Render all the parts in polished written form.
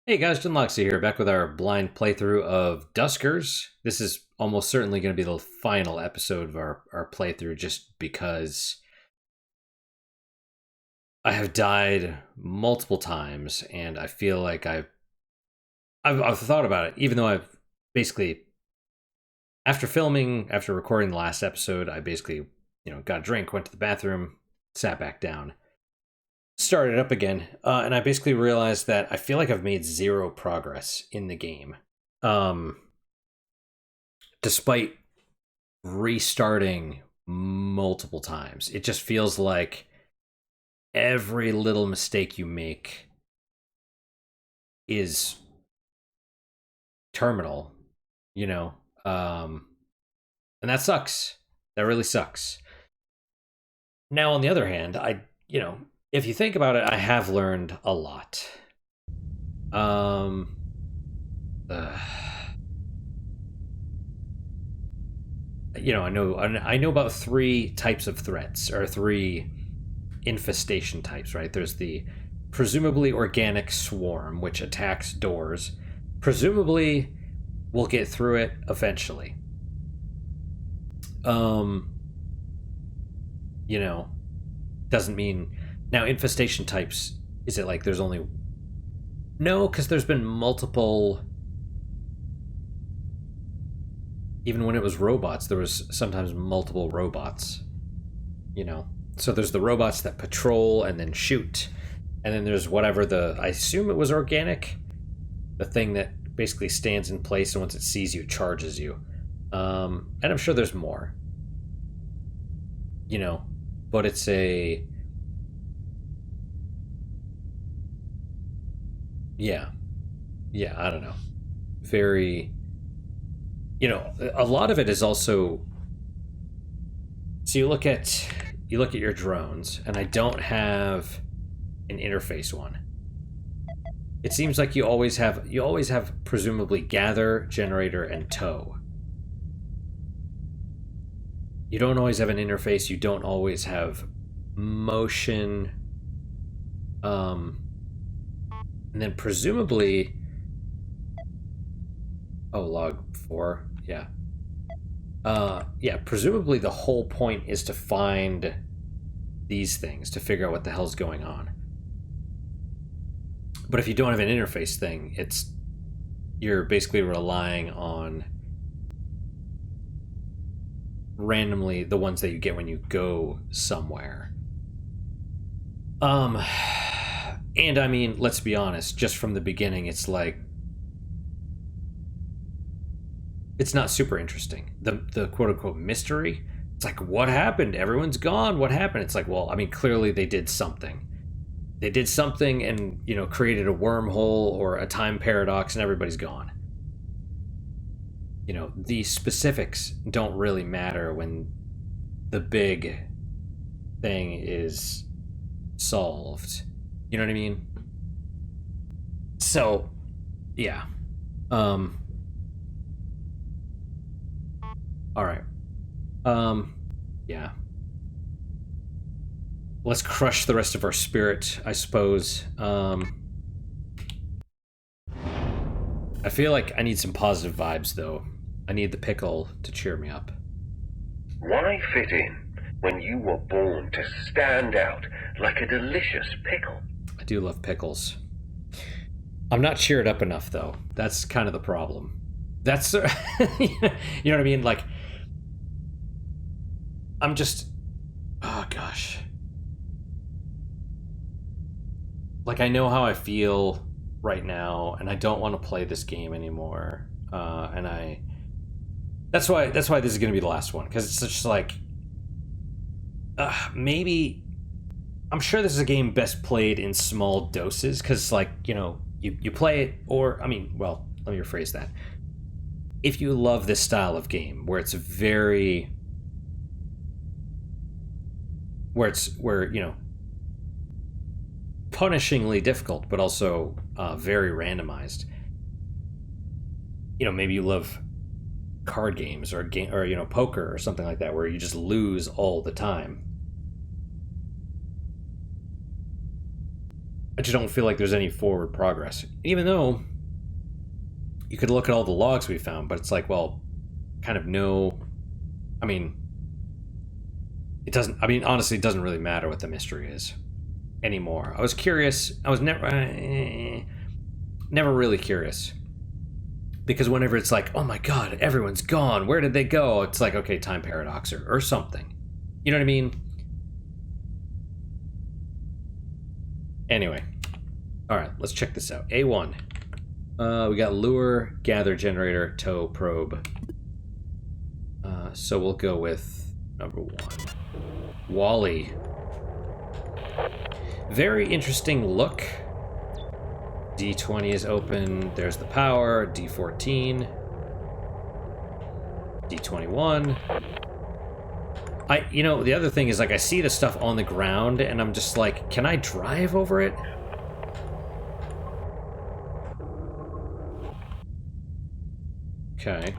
Hey guys, Jinloxy here, back with our blind playthrough of Duskers. This is almost certainly going to be the final episode of our playthrough, just because I have died multiple times, and I feel like I've thought about it, even though I've basically, after recording the last episode, I basically, got a drink, went to the bathroom, sat back down, started up again, and I basically realized that I feel like I've made zero progress in the game. Um, Despite restarting multiple times. It just feels like every little mistake you make is terminal, you know? And that sucks. That really sucks. Now, on the other hand, if you think about it, I have learned a lot. Um, uh, I know about three types of threats, or three infestation types, right? There's the presumably organic swarm, which attacks doors. Presumably, we'll get through it eventually. Um, you know, doesn't mean now infestation types. Is it like there's only no? Because there's been multiple. Even when it was robots, there was sometimes multiple robots. So there's the robots that patrol and then shoot, and then there's whatever I assume it was organic, the thing that basically stands in place, and once it sees you, it charges you. And I'm sure there's more. You know, but it's a yeah, yeah. I don't know. Very, a lot of it is also. So you look at your drones, and I don't have an interface one. It seems like you always have presumably gather, generator, and tow. You don't always have an interface. You don't always have motion. Um, and then presumably, log 4, yeah. Yeah, presumably the whole point is to find these things, to figure out what the hell's going on. But if you don't have an interface thing, you're basically relying on randomly the ones that you get when you go somewhere. And I mean, let's be honest, just from the beginning, it's like it's not super interesting. The quote unquote mystery. It's like, what happened? Everyone's gone. What happened? It's like, well, I mean, clearly they did something. They did something and, created a wormhole or a time paradox, and everybody's gone. The specifics don't really matter when the big thing is solved. You know what I mean? So, yeah. Um, all right. Yeah. Let's crush the rest of our spirit, I suppose. I feel like I need some positive vibes, though. I need the pickle to cheer me up. Why fit in when you were born to stand out like a delicious pickle? I do love pickles. I'm not cheered up enough, though. That's kind of the problem. That's, you know what I mean? Like, I'm just, oh gosh. Like, I know how I feel right now, and I don't want to play this game anymore. And that's why this is going to be the last one, because it's just like, maybe I'm sure this is a game best played in small doses, because like, you play it, or I mean, well, let me rephrase that. If you love this style of game where it's very where punishingly difficult, but also very randomized. Maybe you love card games or poker or something like that, where you just lose all the time. I just don't feel like there's any forward progress. Even though you could look at all the logs we found, but it's like, well, kind of no. I mean, it doesn't. I mean, honestly, it doesn't really matter what the mystery is anymore. I was curious. I was never really curious, because whenever it's like, oh my god, everyone's gone. Where did they go? It's like, okay, time paradox or something. You know what I mean? Anyway, all right, let's check this out. A1. We got lure, gather, generator, tow, probe. So we'll go with number 1. Wally. Very interesting look. D20 is open. There's the power. D14. D21. You know, the other thing is, like, I see the stuff on the ground, and I'm just like, can I drive over it? Okay.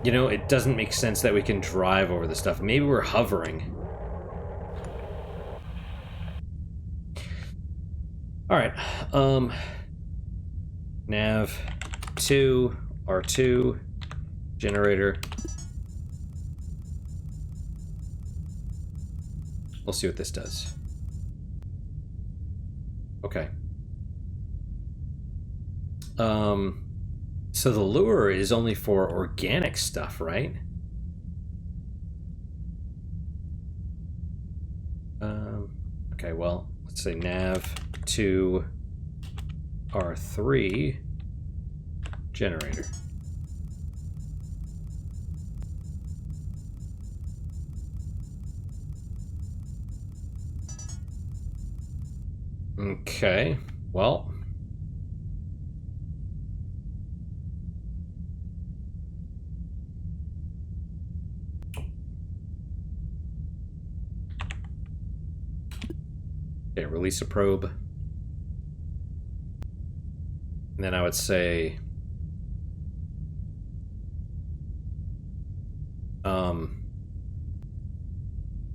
You know, it doesn't make sense that we can drive over the stuff. Maybe we're hovering. Alright. Nav 2, R2, generator. We'll see what this does. Okay. So the lure is only for organic stuff, right? Okay, well, let's say nav 2 R3 generator. Okay, well. Okay, release a probe. And then I would say...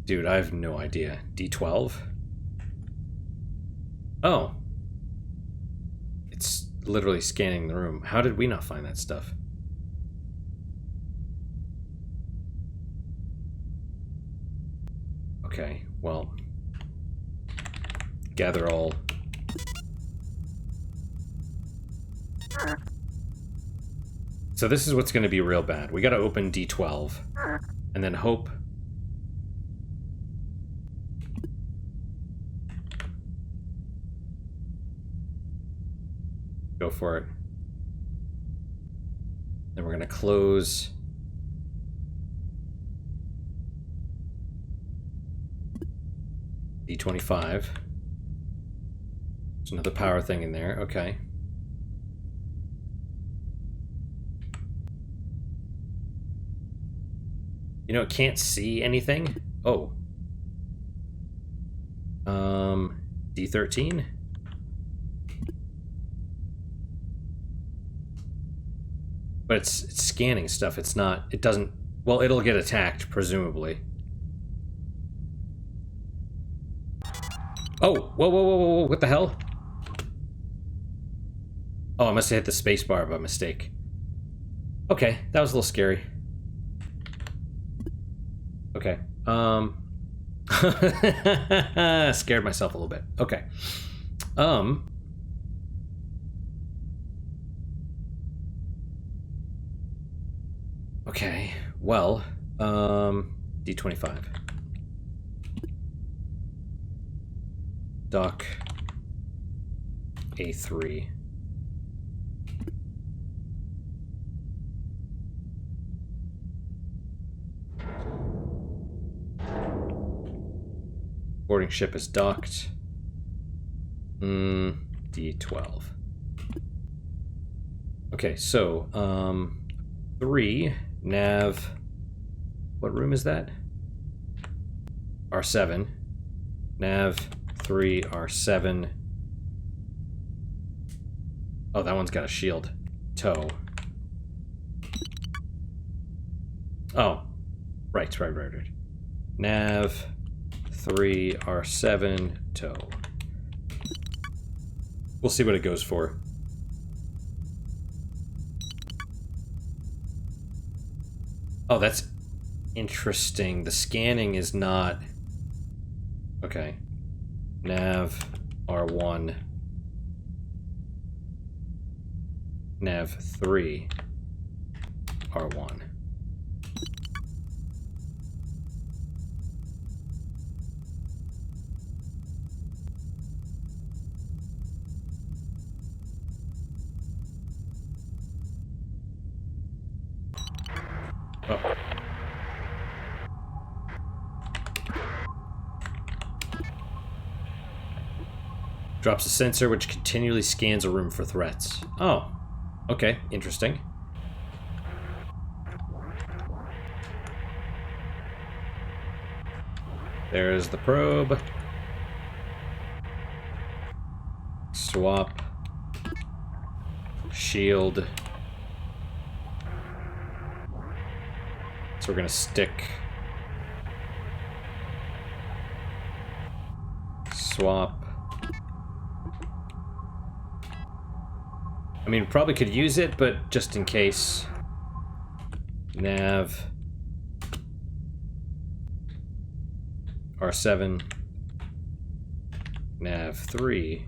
Dude, I have no idea. D12? Oh. It's literally scanning the room. How did we not find that stuff? Okay, well... Gather all. So this is what's going to be real bad. We got to open D12 and then hope. Go for it. Then we're going to close. D25. There's another power thing in there. Okay. You know, it can't see anything. Oh. D13. But it's scanning stuff. It's not. It doesn't. Well, it'll get attacked, presumably. Oh, whoa, whoa, whoa, whoa, whoa, what the hell? Oh, I must have hit the space bar by mistake. Okay, that was a little scary. Okay, scared myself a little bit. Okay. Okay, well, D25. Dock A3. Boarding ship is docked. D12. Okay, so, 3, nav... What room is that? R7. Nav 3, R7. Oh, that one's got a shield. Tow. Oh, right. Nav 3 R7 tow. We'll see what it goes for. Oh, that's interesting. The scanning is not... Okay. Nav R1. Nav 3 R1. Oh. Drops a sensor which continually scans a room for threats. Oh. Okay, interesting. There's the probe. Swap. Shield. So we're gonna stick. Swap. I mean, probably could use it, but just in case. Nav. R7. Nav 3.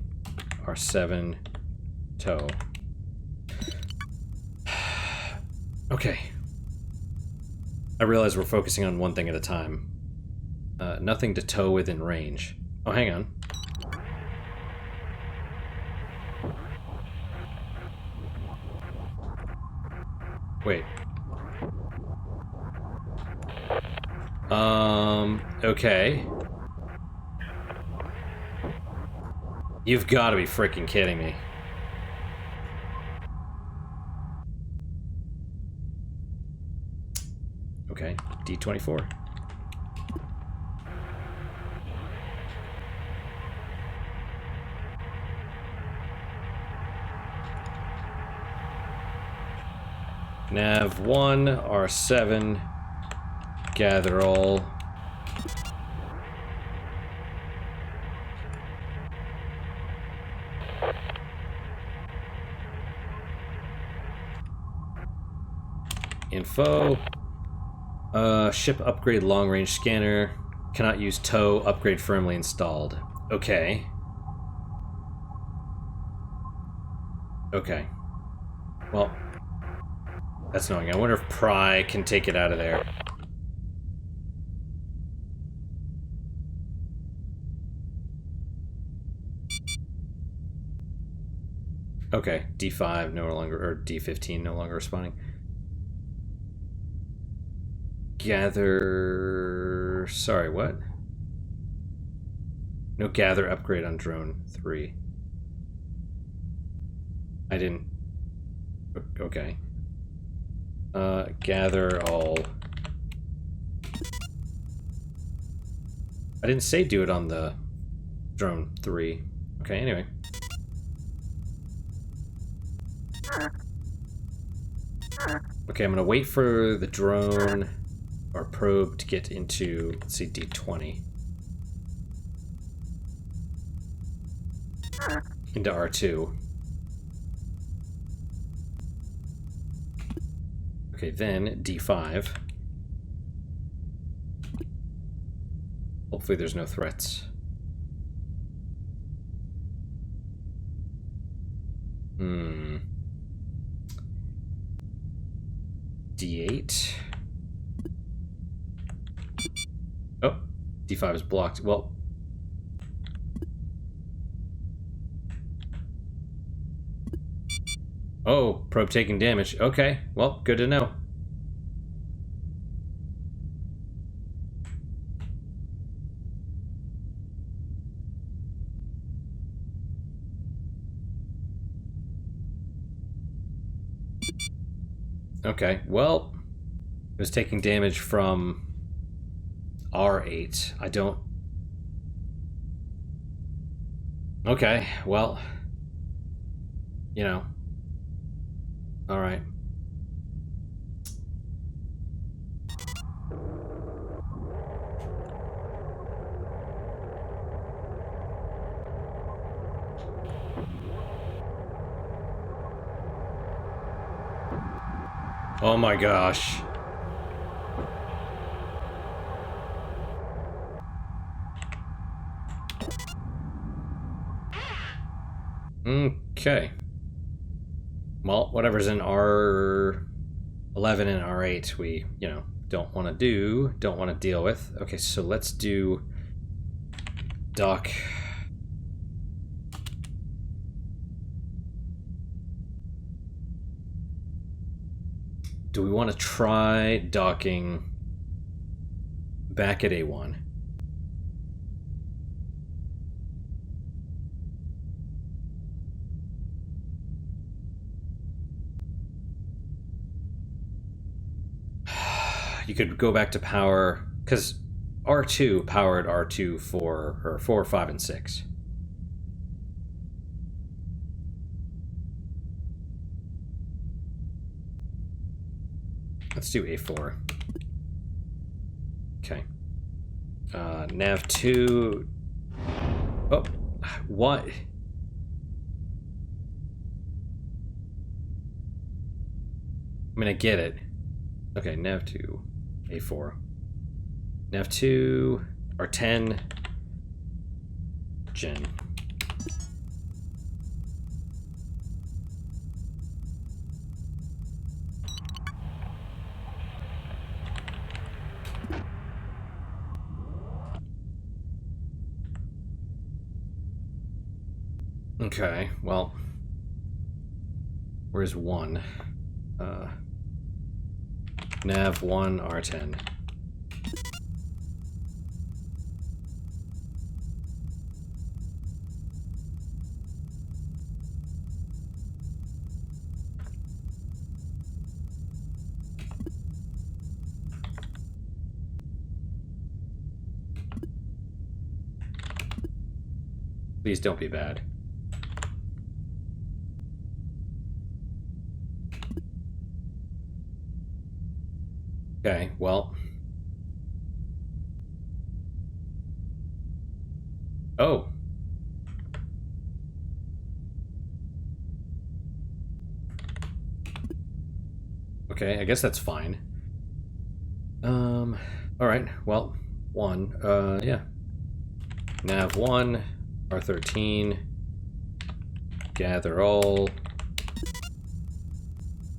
R7. Tow. Okay. I realize we're focusing on one thing at a time. Nothing to tow within range. Oh, hang on. Wait. Okay. You've got to be freaking kidding me. Okay, D24. Nav 1, R7, gather all. Info. Ship upgrade long range scanner. Cannot use tow. Upgrade firmly installed. Okay. Okay. Well, that's annoying. I wonder if Pry can take it out of there. Okay, D5 no longer, or D15 no longer responding. Gather... Sorry, what? No gather upgrade on drone 3. I didn't... Okay. Gather all... I didn't say do it on the drone 3. Okay, anyway. Okay, I'm gonna wait for the drone or probe to get into, let's see, D20. Into R2. Okay, then D5. Hopefully there's no threats. D8. Oh, D5 is blocked. Well, oh, probe taking damage. Okay, well, good to know. Okay, well, it was taking damage from R8. I don't... Okay, well, you know. Alright. Oh my gosh. Okay. Well, whatever's in R11 and R8 we, don't want to deal with. Okay, so let's do dock. Do we want to try docking back at A1? You could go back to power, because R2 powered R2 4, 5, and 6. Let's do A4. Okay. Nav 2. Oh, what? I mean, I get it. Okay, Nav 2, A4. Nav 2, R10, Gen. Okay, well, where's 1? Nav 1, R10. Please don't be bad. Okay, well. Oh. Okay, I guess that's fine. Alright, well, 1, yeah. Nav 1, R13, gather all,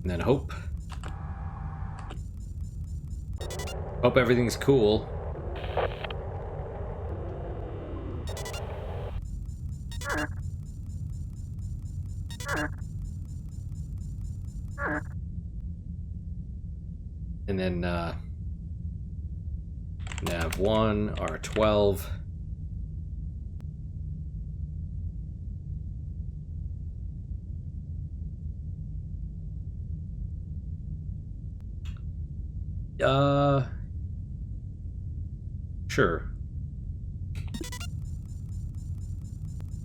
and then hope. Hope everything's cool. And then, Nav 1, R12. Sure.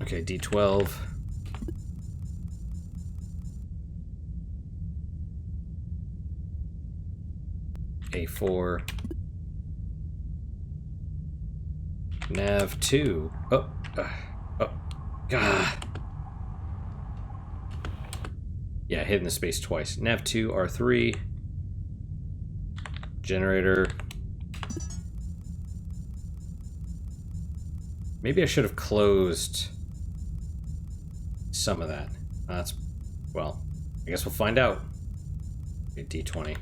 Okay, D12. A4. Nav 2. Oh, God. Yeah, hitting the space twice. Nav 2, R3. Generator. Maybe I should have closed some of that. That's, well, I guess we'll find out. Okay, D20.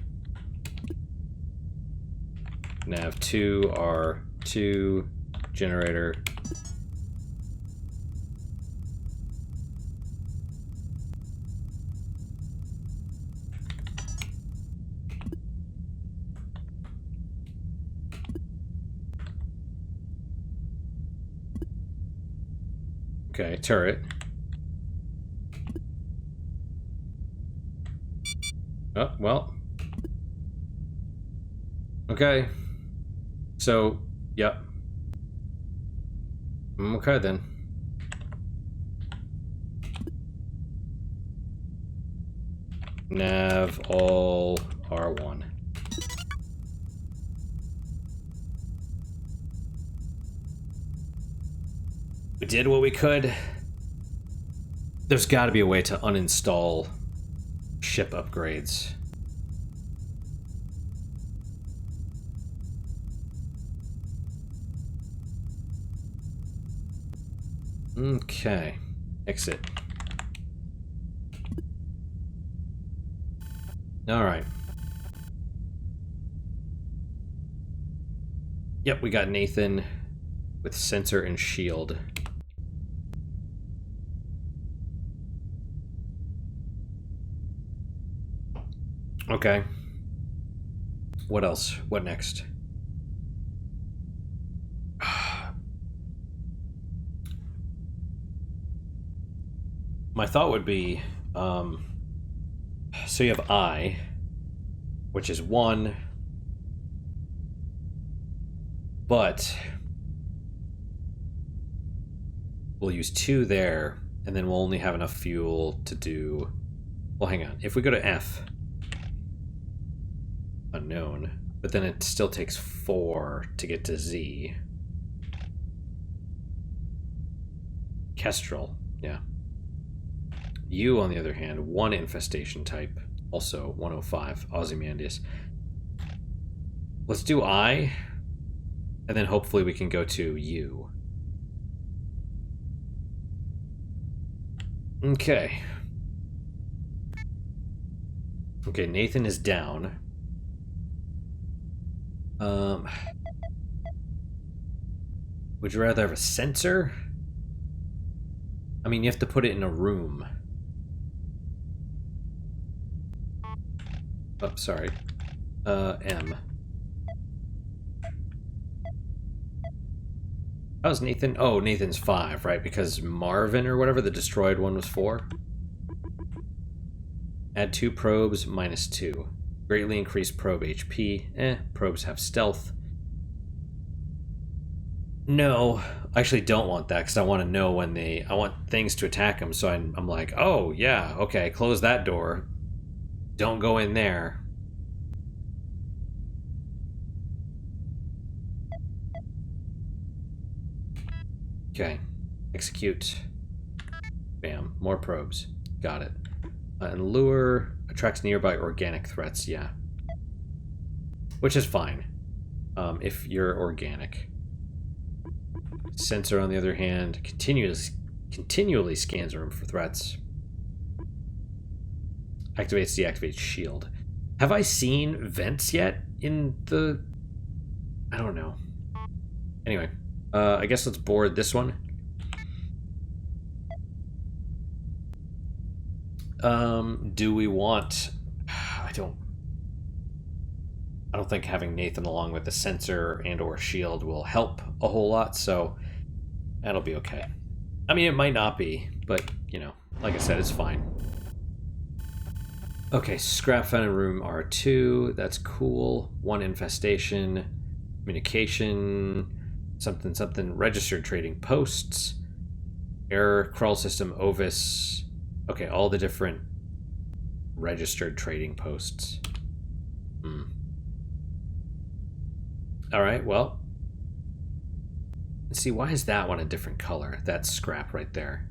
Nav 2, R2, generator. Okay, turret. Oh, well. Okay. So, yep. Okay, then. Nav all R1. We did what we could. There's got to be a way to uninstall ship upgrades. Okay. Exit. Alright. Yep, we got Nathan with sensor and shield. Okay. What else? What next? My thought would be, so you have I, which is 1, but we'll use 2 there, and then we'll only have enough fuel to do... Well, hang on. If we go to F, unknown, but then it still takes 4 to get to Z. Kestrel, yeah. U, on the other hand, 1 infestation type, also 105, Ozymandias. Let's do I, and then hopefully we can go to U. Okay. Okay, Nathan is down. Would you rather have a sensor? I mean, you have to put it in a room. Oh, sorry. M. How's Nathan? Oh, Nathan's 5, right? Because Marvin or whatever, the destroyed one, was 4. Add 2 probes, -2. Greatly increase probe HP. Probes have stealth. No, I actually don't want that because I want to know when they... I want things to attack them, so I'm like, oh, yeah, okay, close that door. Don't go in there. Okay, execute. Bam, more probes. Got it. And lure attracts nearby organic threats, yeah. Which is fine, if you're organic. Sensor, on the other hand, continually scans the room for threats. Activates, deactivates shield. Have I seen vents yet in the... I don't know. Anyway, I guess let's board this one. Do we want... I don't think having Nathan along with the sensor and or shield will help a whole lot, so that'll be okay. I mean, it might not be, but, you know, like I said, it's fine. Okay, scrap found in room R2. That's cool. 1 infestation. Communication. Something. Registered trading posts. Error. Crawl system. Ovis. Okay, all the different registered trading posts. Alright, well. Let's see, why is that one a different color? That's scrap right there.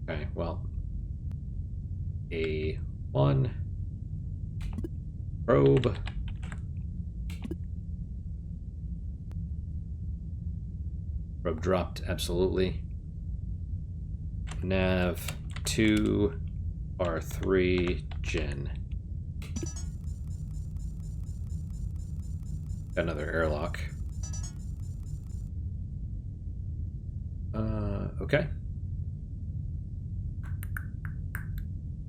Okay, well. A1. Probe. Probe dropped, absolutely. Nav 2 R3 Gen. Got another airlock. Okay.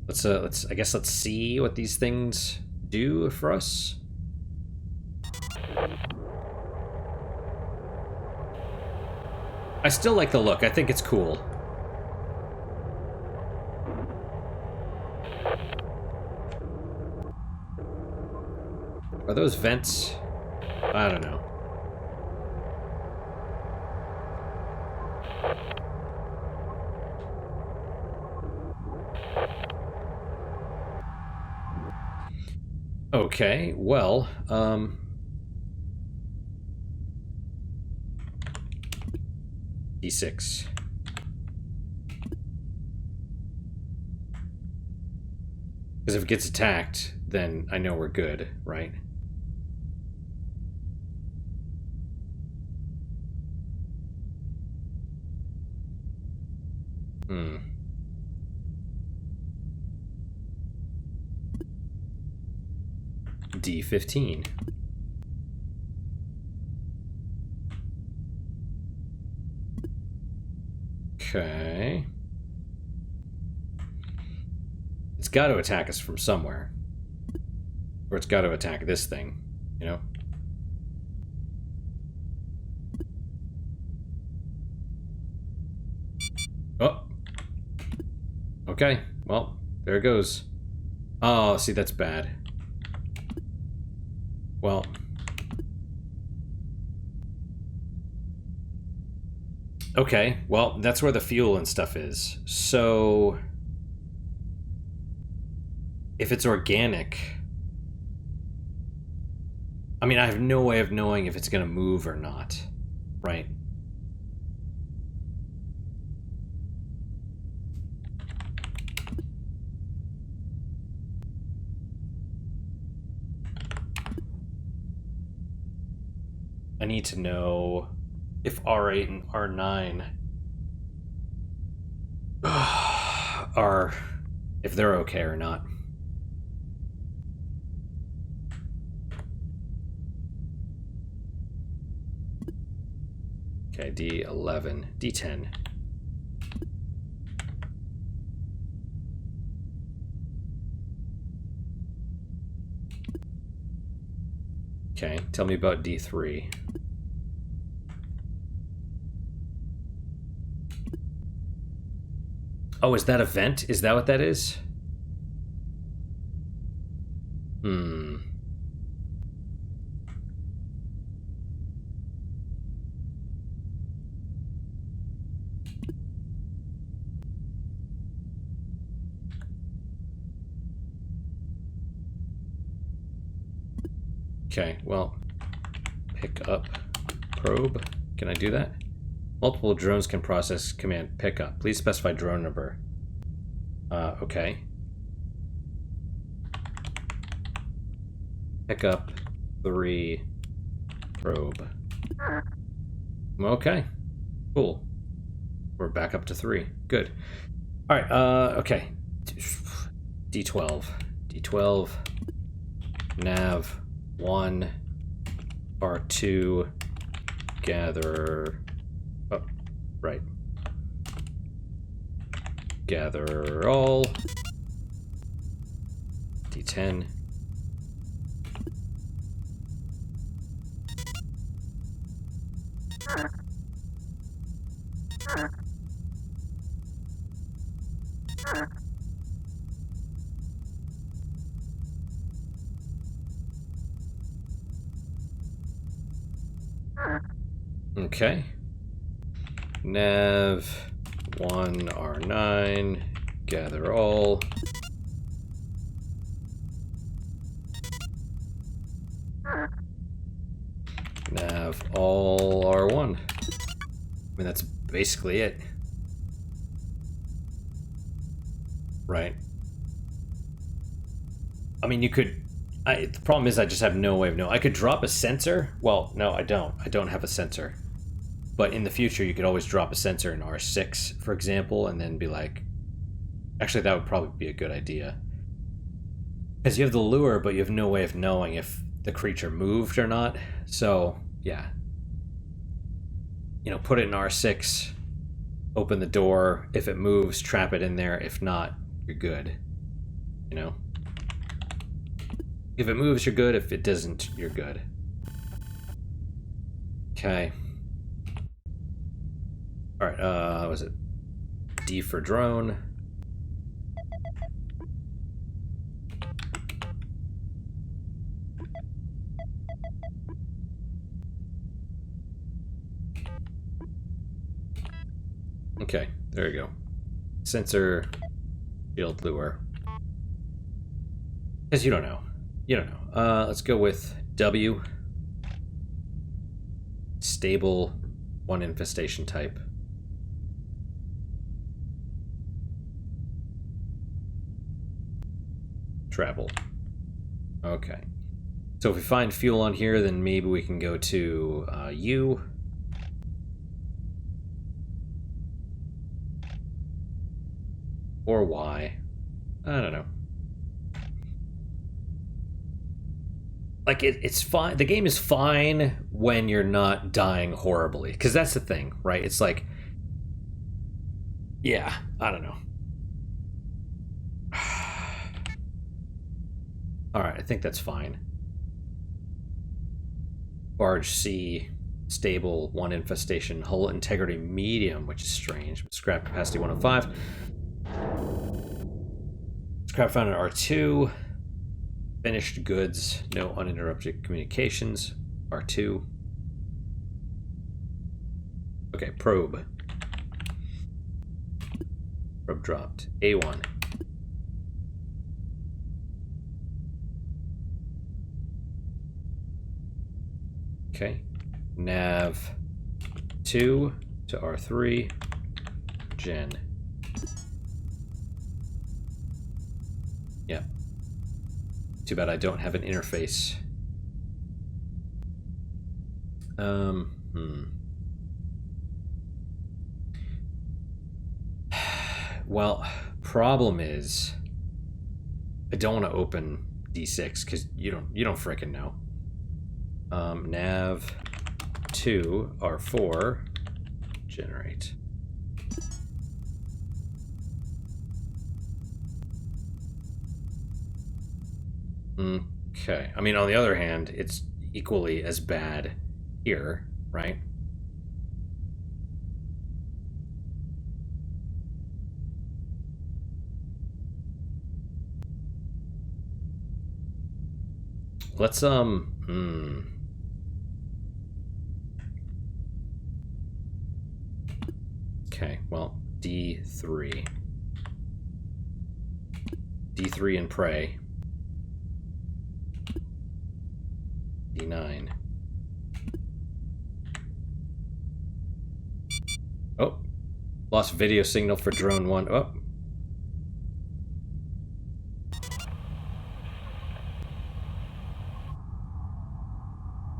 Let's see what these things do for us. I still like the look. I think it's cool. Are those vents? I don't know. Okay, well, D6. Because if it gets attacked, then I know we're good, right? Hmm. D15. Okay. It's got to attack us from somewhere. Or it's got to attack this thing, you know? Oh. Okay. Well, there it goes. Oh, see, that's bad. Well. Okay. Well, that's where the fuel and stuff is. So... if it's organic... I mean, I have no way of knowing if it's going to move or not. Right? I need to know if R8 and R9 are... if they're okay or not. Okay, D11, D10. Okay, tell me about D3. Oh, is that a vent? Is that what that is? Hmm. Okay, well, pick up probe. Can I do that? Multiple drones can process command pick up. Please specify drone number. Okay. Pick up 3 probe. Okay. Cool. We're back up to 3. Good. Alright, okay. D12. D12. Nav 1. R2. Gather. Oh, right. Gather all. D10. Okay. Nav 1 R9. Gather all. Nav all R1. I mean, that's basically it. Right. I mean, you could... the problem is I just have no way of knowing. I could drop a sensor. Well, no, I don't. I don't have a sensor. But in the future, you could always drop a sensor in R6, for example, and then be like... Actually, that would probably be a good idea. Because you have the lure, but you have no way of knowing if the creature moved or not. So, yeah. You know, put it in R6, open the door. If it moves, trap it in there. If not, you're good. You know? If it moves, you're good. If it doesn't, you're good. Okay. Alright, what was it? D for drone. Okay, there you go. Sensor, shield, lure. Because you don't know. You don't know. Let's go with W. Stable, 1 infestation type. Travel. Okay. So if we find fuel on here, then maybe we can go to U. Or Y. I don't know. Like, it's fine. The game is fine when you're not dying horribly. Because that's the thing, right? It's like, yeah, I don't know. Alright, I think that's fine. Barge C, stable, 1 infestation, hull integrity medium, which is strange. Scrap capacity 105. Scrap found at R2. Finished goods, no uninterrupted communications, R2. Okay, probe. Probe dropped. A1. Okay. Nav 2 to R3. Gen. Yeah. Too bad I don't have an interface. Well, problem is I don't want to open D6 because you don't frickin' know. Nav 2 R4 generate. Okay. I mean, on the other hand, it's equally as bad here, right? Let's Okay, well, D3. D3 and pray. D9. Oh, lost video signal for drone 1. Oh.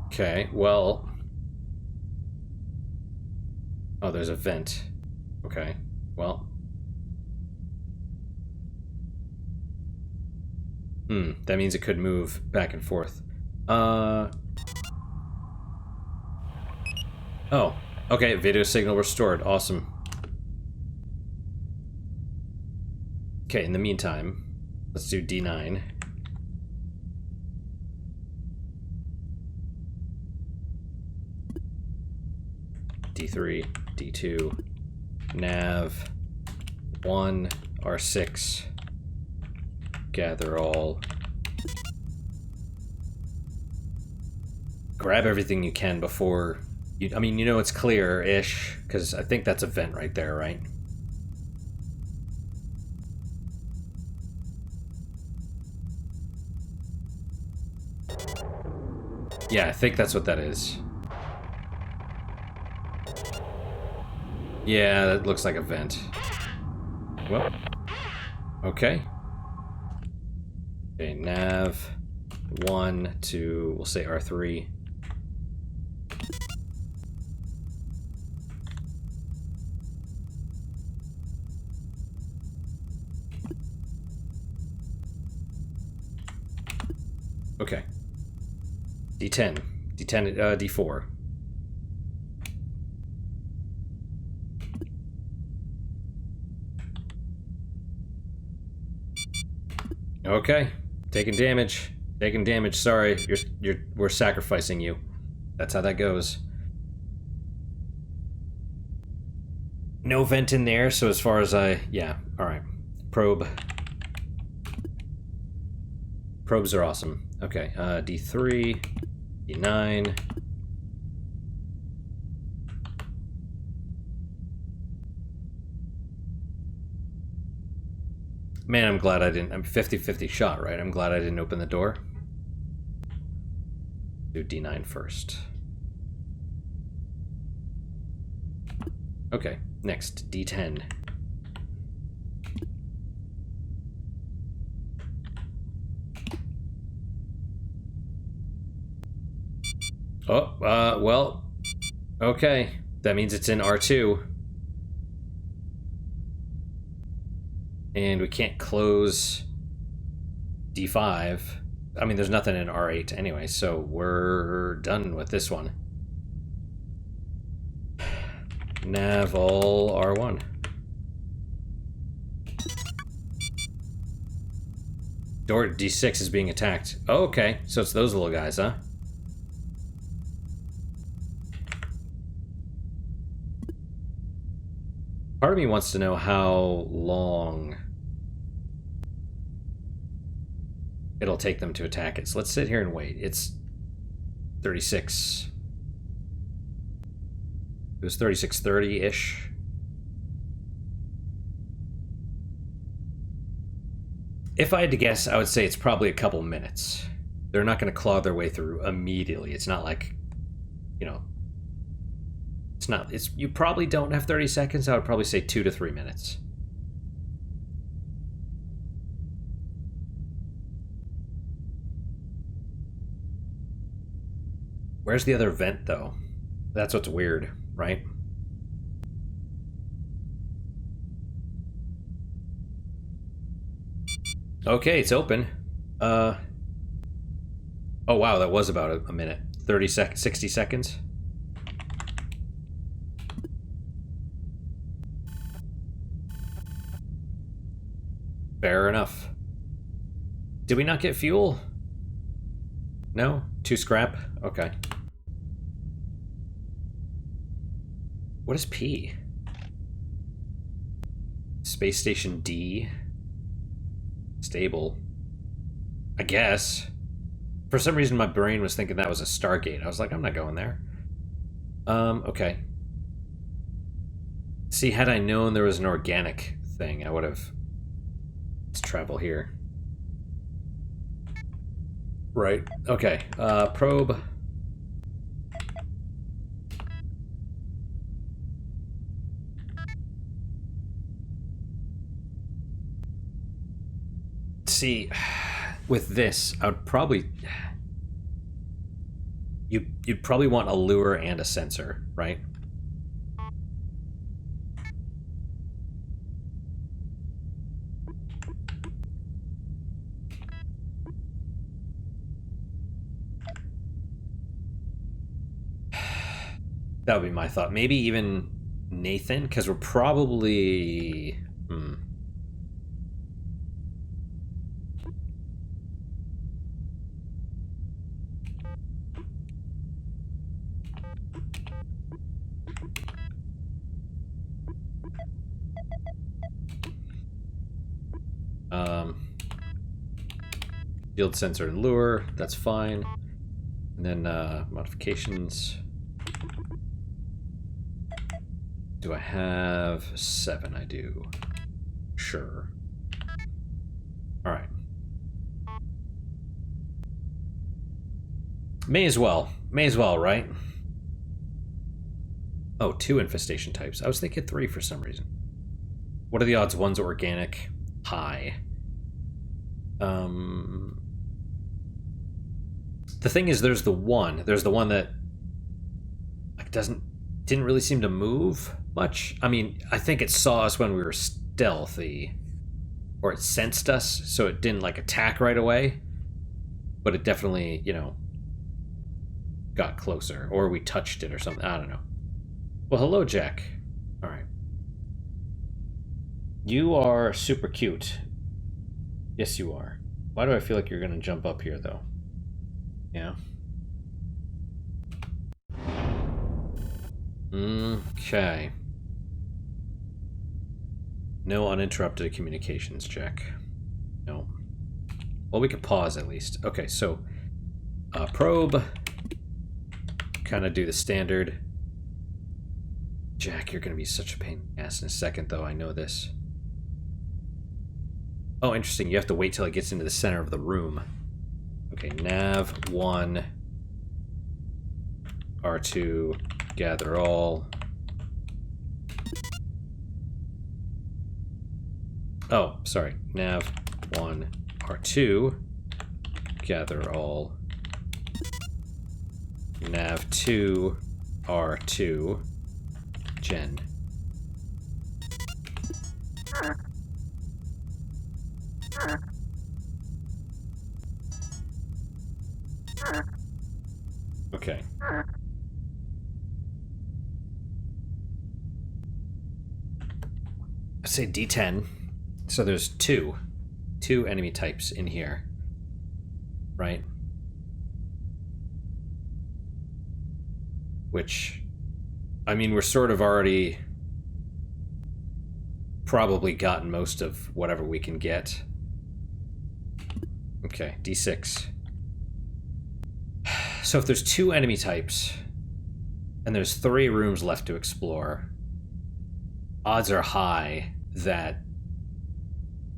Okay, well. Oh, there's a vent. Okay, well. That means it could move back and forth. Oh, okay, video signal restored. Awesome. Okay, in the meantime, let's do D9. D3, D2, Nav 1, R6, gather all. Grab everything you can before you, I mean, you know it's clear-ish, because I think that's a vent right there, right? Yeah, I think that's what that is. Yeah, that looks like a vent. Well, okay. Okay, nav 1 to, we'll say R3. Okay. D10. D10, D4. Okay. Taking damage. Taking damage, sorry. We're sacrificing you. That's how that goes. No vent in there, so as far as yeah, alright. Probe. Probes are awesome. Okay, D3, D9. Man, I'm glad I didn't. I'm 50-50 shot, right? I'm glad I didn't open the door. Do D9 first. Okay, next, D10. Oh, well, okay. That means it's in R2. And we can't close D5. I mean, there's nothing in R8 anyway, so we're done with this one. Nav all R1. Door D6 is being attacked. Oh, okay, so it's those little guys, huh? Part of me wants to know how long it'll take them to attack it. So let's sit here and wait. It's 36. It was 36:30-ish. If I had to guess, I would say it's probably a couple minutes. They're not going to claw their way through immediately. It's not like, you know, it's not. It's you probably don't have 30 seconds. I would probably say 2 to 3 minutes. Where's the other vent, though? That's what's weird, right? Okay, it's open. Oh wow, that was about a minute. 60 seconds. Fair enough. Did we not get fuel? No? 2 scrap? Okay. What is P? Space Station D? Stable. I guess. For some reason my brain was thinking that was a Stargate. I was like, I'm not going there. Okay. See, had I known there was an organic thing, I would have... Let's travel here. Right. Okay. Probe. See, with this, I would probably... You'd probably want a lure and a sensor, right? That would be my thought. Maybe even Nathan, because we're probably... Field sensor and lure, that's fine. And then modifications. Do I have 7? I do. Sure. Alright. May as well, right? Oh, 2 infestation types. I was thinking 3 for some reason. What are the odds one's organic? High. The thing is, there's the one that like didn't really seem to move much. I mean, I think it saw us when we were stealthy, or it sensed us, so it didn't like attack right away, but it definitely, you know, got closer, or we touched it or something. I don't know. Well, hello, Jack. All right. You are super cute. Yes, you are. Why do I feel like you're gonna jump up here, though? Yeah. Okay. No uninterrupted communications, Jack. No. Well, we could pause at least. Okay, so probe. Kind of do the standard. Jack, you're gonna be such a pain in the ass in a second, though. I know this. Oh, interesting. You have to wait till it gets into the center of the room. Okay, nav 1, R2, gather all. Oh, sorry. Nav 1, R2, gather all. Nav 2, R2, gen. say D10. So there's two enemy types in here, right? Which, I mean, we're sort of already probably gotten most of whatever we can get. Okay, D6. So if there's 2 enemy types, and there's 3 rooms left to explore, odds are high that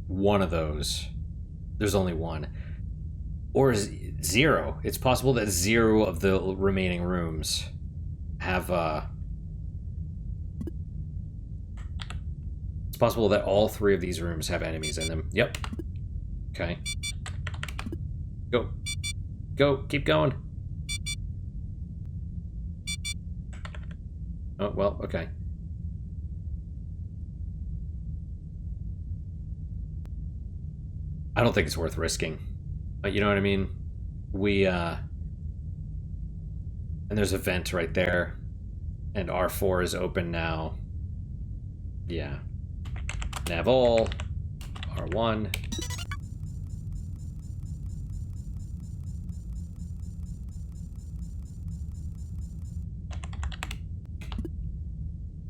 one of those, there's only one. Or 0. It's possible that 0 of the remaining rooms have, it's possible that all 3 of these rooms have enemies in them. Yep. Okay. Go. Go. Keep going. Oh, well, okay. I don't think it's worth risking. You know what I mean? And there's a vent right there. And R4 is open now. Yeah. Nav all. R1.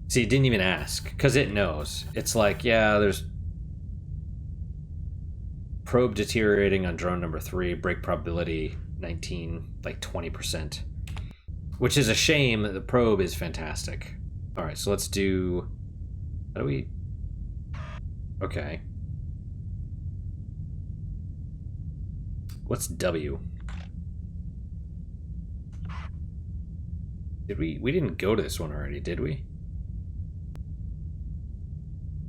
See, it didn't even ask, because it knows. It's like, yeah, there's probe deteriorating on drone number 3, break probability 19, like 20%. Which is a shame. The probe is fantastic. Alright, so let's do... How do we... Okay. What's W? Did we didn't go to this one already, did we?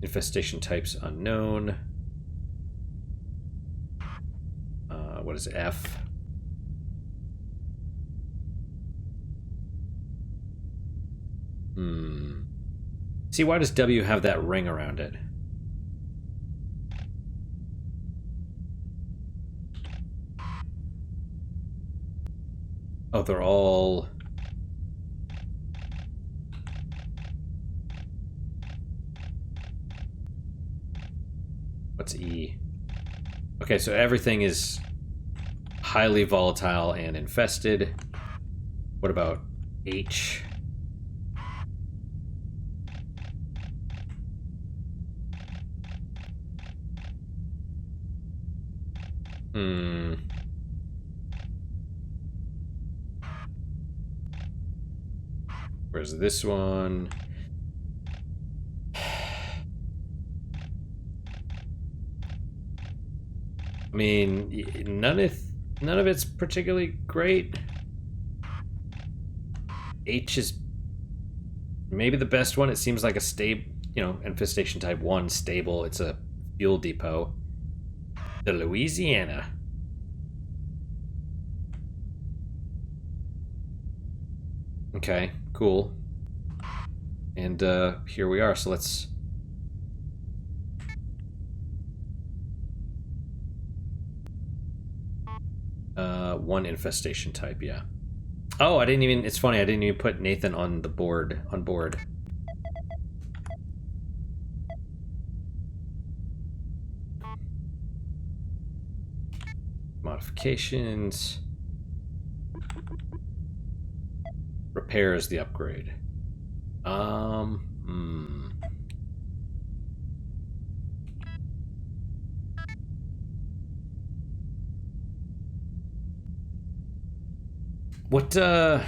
Infestation types unknown. What is F? See, why does W have that ring around it? Oh, they're all... What's E? Okay, so everything is highly volatile and infested. What about H? Where's this one? I mean, none of it's particularly great. H is maybe the best one. It seems like a stable, infestation type 1 stable. It's a fuel depot. The Louisiana. Okay, cool. And here we are. So let's... one infestation type, yeah. Oh, it's funny, I didn't even put Nathan on board. Modifications. Repair is the upgrade. What, 1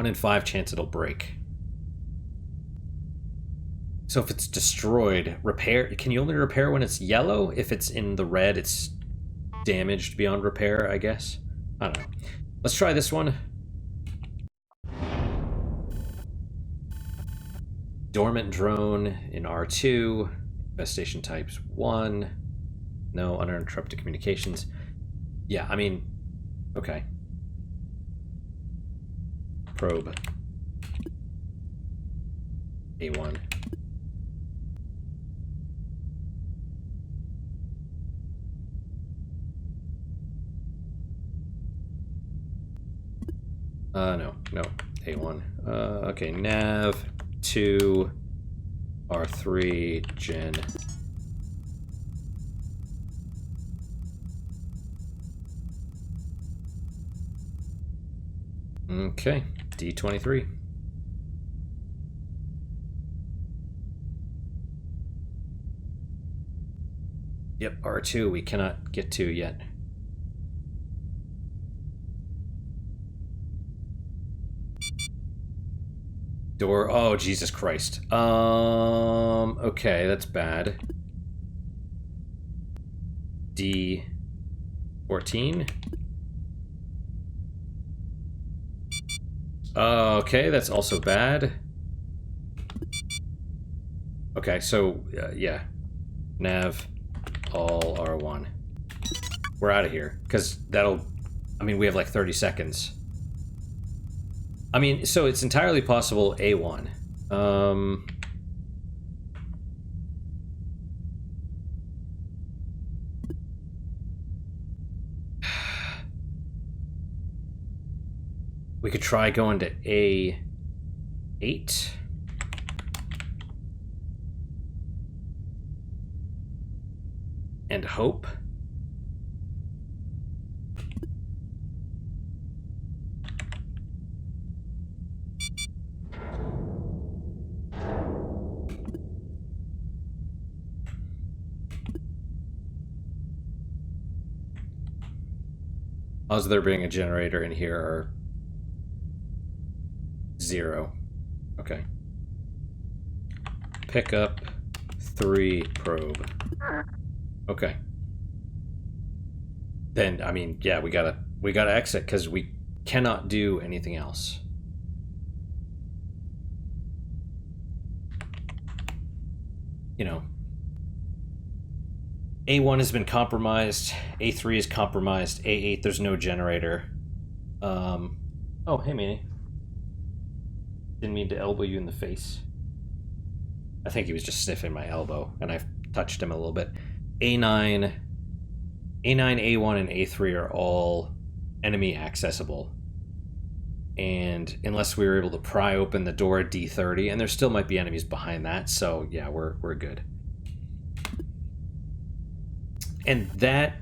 in 5 chance it'll break. So if it's destroyed, repair... Can you only repair when it's yellow? If it's in the red, it's damaged beyond repair, I guess? I don't know. Let's try this one. Dormant drone in R2. Infestation types 1. No, uninterrupted communications. Yeah, I mean... Okay. Probe. A1. No. A1. Okay, nav 2. R3 gen. Okay, D23. Yep, R2 we cannot get to yet. Door. Oh, Jesus Christ. Okay, that's bad. D14. Okay, that's also bad. Okay, so, yeah. Nav, all R1. We're out of here, because that'll... I mean, we have like 30 seconds. I mean, so it's entirely possible A1. We could try going to A8. And hope. Odds of there being a generator in here are 0. Okay. Pick up 3 probe. Okay. Then, I mean, yeah, we gotta exit because we cannot do anything else. You know, A1 has been compromised. A3 is compromised. A8, there's no generator. Oh, hey, Manny. Didn't mean to elbow you in the face. I think he was just sniffing my elbow, and I touched him a little bit. A9, A1, and A3 are all enemy accessible. And unless we were able to pry open the door at D30, and there still might be enemies behind that, so yeah, we're good. And that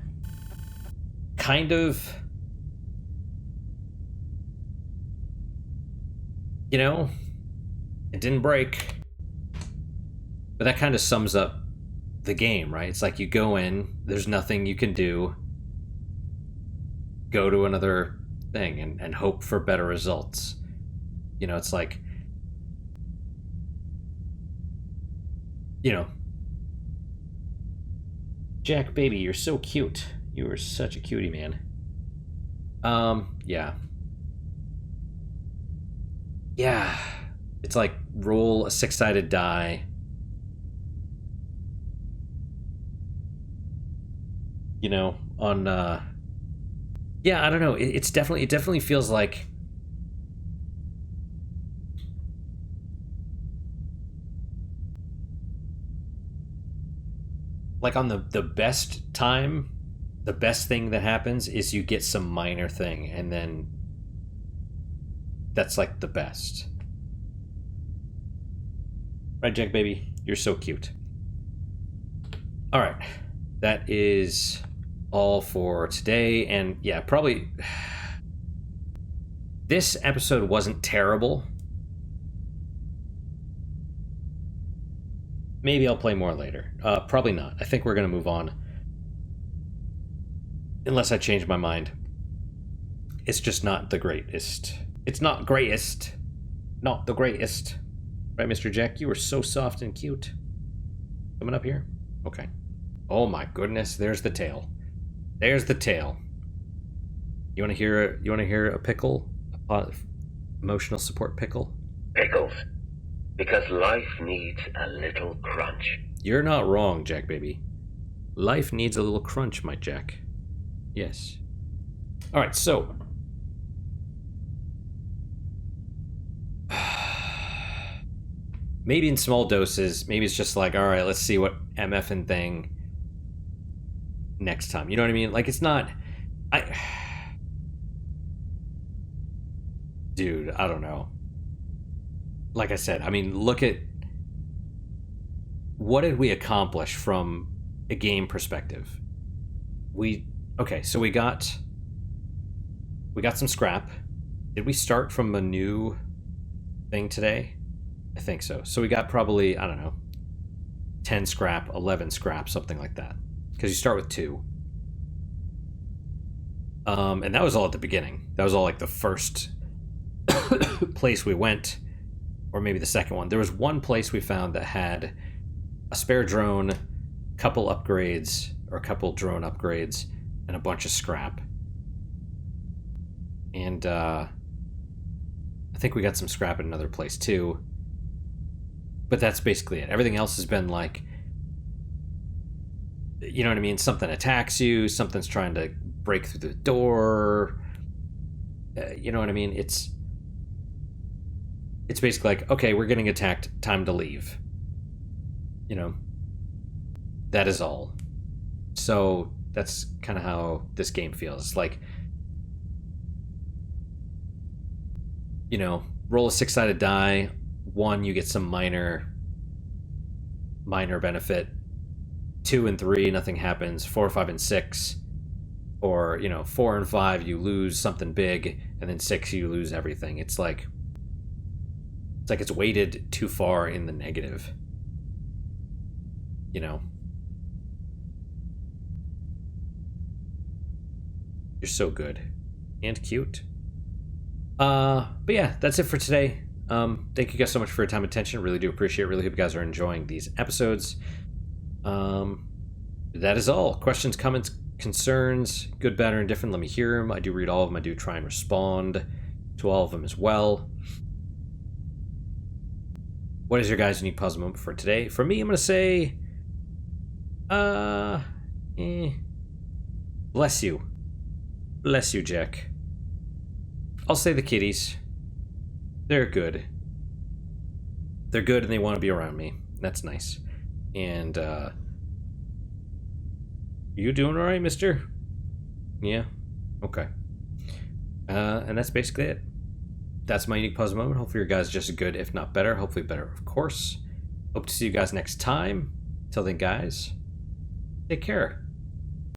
kind of, you know, it didn't break, but that kind of sums up the game, right? It's like you go in, there's nothing you can do, go to another thing and hope for better results. You know, it's like, you know, Jack, baby, you're so cute. You are such a cutie, man. Yeah. Yeah. It's like roll a 6-sided die. You know, on, yeah, I don't know. It definitely feels like on the best time, the best thing that happens is you get some minor thing, and then that's like the best. Right, Jack, baby? You're so cute. All right. That is all for today, and yeah, probably this episode wasn't terrible. Maybe I'll play more later. Probably not. I think we're going to move on. Unless I change my mind. It's just not the greatest. It's not greatest. Not the greatest. Right, Mr. Jack? You were so soft and cute. Coming up here? Okay. Oh my goodness, there's the tail. There's the tail. You want to hear a pickle? Emotional support pickle? Pickles. Because life needs a little crunch. You're not wrong, Jack baby. Life needs a little crunch, my Jack. Yes. All right, so maybe in small doses, maybe it's just like, all right, let's see what MFing thing next time. You know what I mean? Like, it's not, dude, I don't know. Like I said, I mean, look at what did we accomplish from a game perspective? So we got some scrap. Did we start from a new thing today? I think so. So we got probably, I don't know, 10 scrap, 11 scrap, something like that. Because you start with 2. And that was all at the beginning. That was all like the first place we went, or maybe the second one. There was one place we found that had a spare drone, couple upgrades, or a couple drone upgrades, and a bunch of scrap. And I think we got some scrap at another place too. But that's basically it. Everything else has been like, you know what I mean? Something attacks you, something's trying to break through the door. You know what I mean? It's basically like, okay, we're getting attacked, time to leave. You know, that is all. So that's kind of how this game feels. It's like, you know, roll a 6-sided die. 1, you get some minor benefit. 2 and 3, nothing happens. 4, 5, and 6, or 4 and 5, you lose something big, and then 6, you lose everything. It's like it's weighted too far in the negative. You're so good and cute. But yeah, that's it for today. Thank you guys so much for your time and attention. Really do appreciate it. Really hope you guys are enjoying these episodes. That is all. Questions, comments, concerns, good, bad, or indifferent, let me hear them. I do read all of them. I do try and respond to all of them as well. What is your guys' unique puzzle moment for today? For me, I'm going to say, bless you. Bless you, Jack. I'll say the kitties. They're good. They're good and they want to be around me. That's nice. And, you doing alright, mister? Yeah? Okay. And that's basically it. That's my unique puzzle moment. Hopefully your guys are just as good, if not better. Hopefully better, of course. Hope to see you guys next time. Till then, guys, take care.